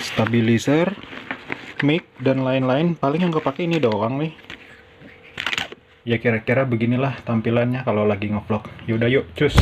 stabilizer, mic, dan lain-lain. Paling yang kepake ini doang nih. Ya kira-kira beginilah tampilannya kalau lagi ngevlog. Yaudah yuk, cus!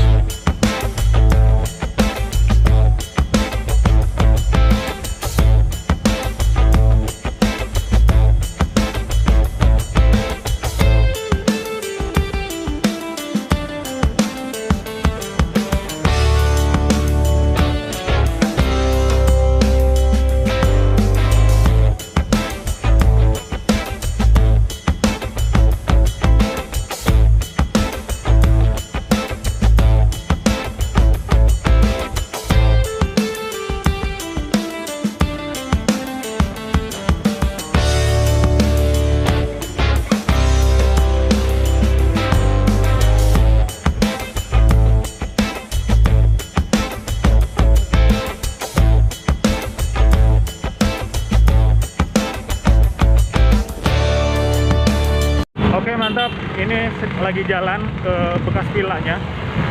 Oke, mantap. Ini lagi jalan ke bekas villanya.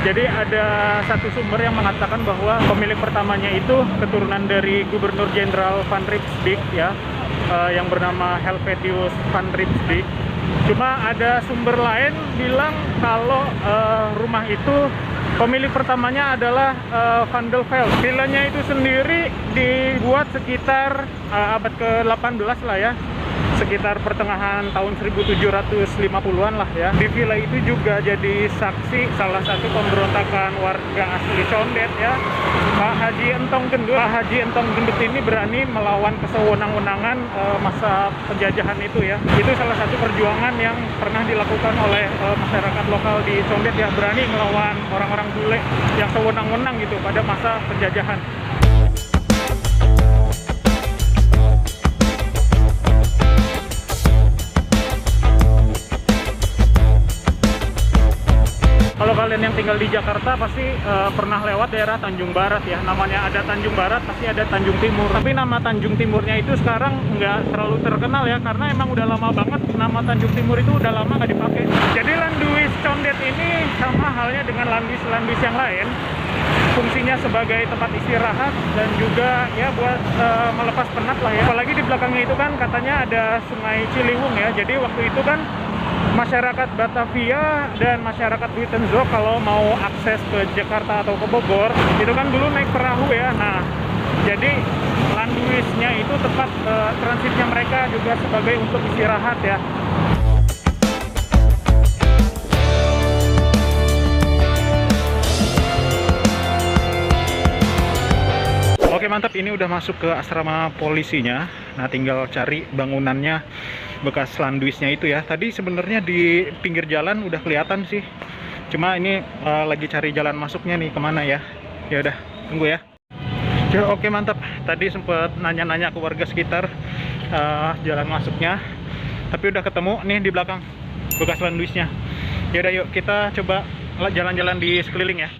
Jadi ada satu sumber yang mengatakan bahwa pemilik pertamanya itu keturunan dari Gubernur Jenderal Van Rietvlei ya, yang bernama Helvetius Van Rietvlei. Cuma ada sumber lain bilang kalau rumah itu pemilik pertamanya adalah Van der Velde. Villanya itu sendiri dibuat sekitar abad ke-18 lah ya, sekitar pertengahan tahun 1750-an lah ya. Di villa itu juga jadi saksi salah satu pemberontakan warga asli Condet ya, Pak Haji Entong Gendut. Pak Haji Entong Gendut ini berani melawan kesewenang-wenangan masa penjajahan itu ya. Itu salah satu perjuangan yang pernah dilakukan oleh masyarakat lokal di Condet ya, berani melawan orang-orang bule yang sewenang-wenang gitu pada masa penjajahan. Kalau kalian yang tinggal di Jakarta pasti pernah lewat daerah Tanjung Barat ya. Namanya ada Tanjung Barat, pasti ada Tanjung Timur. Tapi nama Tanjung Timurnya itu sekarang nggak terlalu terkenal ya, karena emang udah lama banget nama Tanjung Timur itu udah lama nggak dipakai. Jadi Landuis Condet ini sama halnya dengan Landuis yang lain, fungsinya sebagai tempat istirahat dan juga ya buat melepas penat lah ya. Apalagi di belakangnya itu kan katanya ada Sungai Ciliwung ya. Jadi waktu itu kan masyarakat Batavia dan masyarakat Buitenzorg kalau mau akses ke Jakarta atau ke Bogor itu kan dulu naik perahu ya. Nah, jadi Landuisnya itu tempat transitnya mereka juga sebagai untuk istirahat ya. Oke, mantap. Ini udah masuk ke asrama polisinya. Nah, tinggal cari bangunannya bekas Landuisnya itu ya. Tadi sebenarnya di pinggir jalan udah kelihatan sih. Cuma ini lagi cari jalan masuknya nih kemana ya. Ya udah, tunggu ya. Oke, mantap. Tadi sempet nanya-nanya ke warga sekitar jalan masuknya. Tapi udah ketemu nih di belakang bekas Landuisnya. Ya udah, yuk kita coba jalan-jalan di sekeliling ya.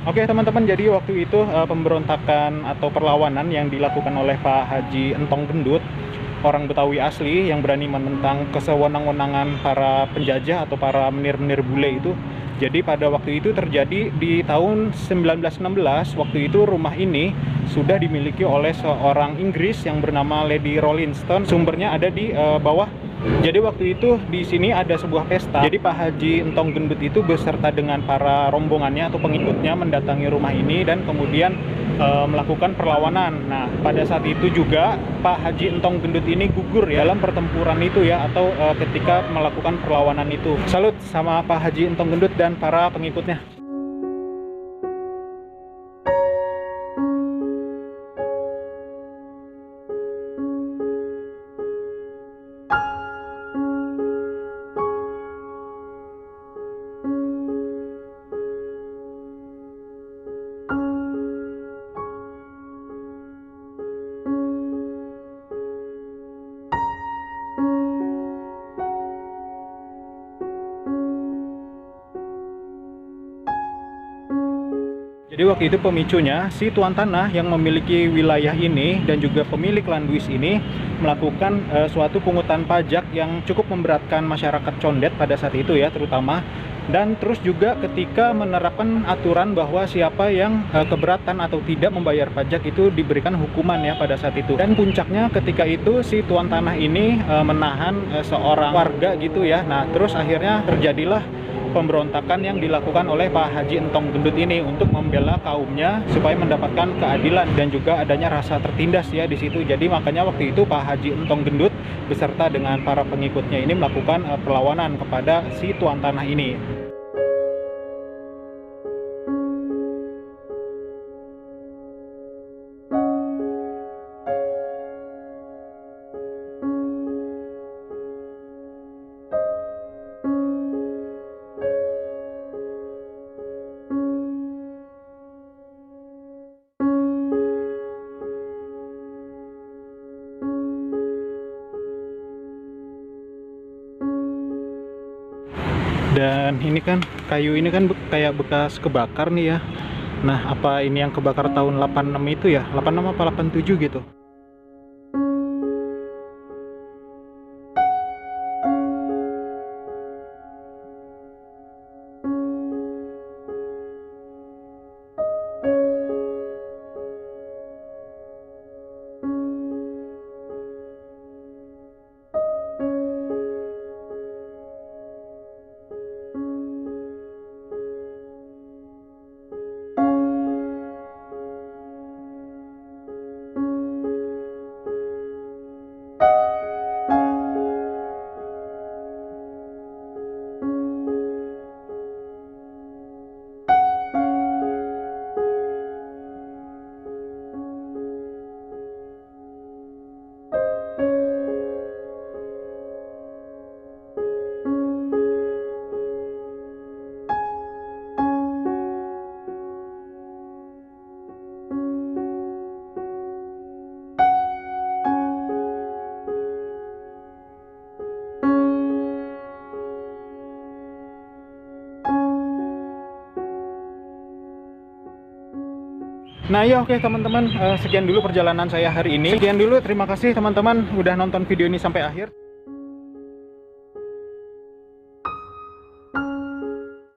Oke teman-teman, jadi waktu itu pemberontakan atau perlawanan yang dilakukan oleh Pak Haji Entong Gendut orang Betawi asli yang berani menentang kesewenang-wenangan para penjajah atau para menir-menir bule itu. Jadi pada waktu itu terjadi di tahun 1916, waktu itu rumah ini sudah dimiliki oleh seorang Inggris yang bernama Lady Rawlinson. Sumbernya ada di bawah. Jadi waktu itu di sini ada sebuah pesta. Jadi Pak Haji Entong Gendut itu beserta dengan para rombongannya atau pengikutnya mendatangi rumah ini dan kemudian melakukan perlawanan. Nah, pada saat itu juga Pak Haji Entong Gendut ini gugur ya dalam pertempuran itu ya, atau ketika melakukan perlawanan itu. Salut sama Pak Haji Entong Gendut dan para pengikutnya. Jadi waktu itu pemicunya, si tuan tanah yang memiliki wilayah ini dan juga pemilik Landuis ini melakukan suatu pungutan pajak yang cukup memberatkan masyarakat Condet pada saat itu ya terutama. Dan terus juga ketika menerapkan aturan bahwa siapa yang keberatan atau tidak membayar pajak itu diberikan hukuman ya pada saat itu. Dan puncaknya ketika itu si tuan tanah ini menahan seorang warga gitu ya. Nah terus akhirnya terjadilah pemberontakan yang dilakukan oleh Pak Haji Entong Gendut ini untuk membela kaumnya supaya mendapatkan keadilan dan juga adanya rasa tertindas ya di situ. Jadi makanya waktu itu Pak Haji Entong Gendut beserta dengan para pengikutnya ini melakukan perlawanan kepada si tuan tanah ini. Dan ini kan kayu ini kan kayak bekas kebakar nih ya. Nah, apa ini yang kebakar tahun 86 itu ya? 86 apa 87 gitu. Nah ya oke teman-teman, sekian dulu perjalanan saya hari ini. Sekian dulu, terima kasih teman-teman udah nonton video ini sampai akhir.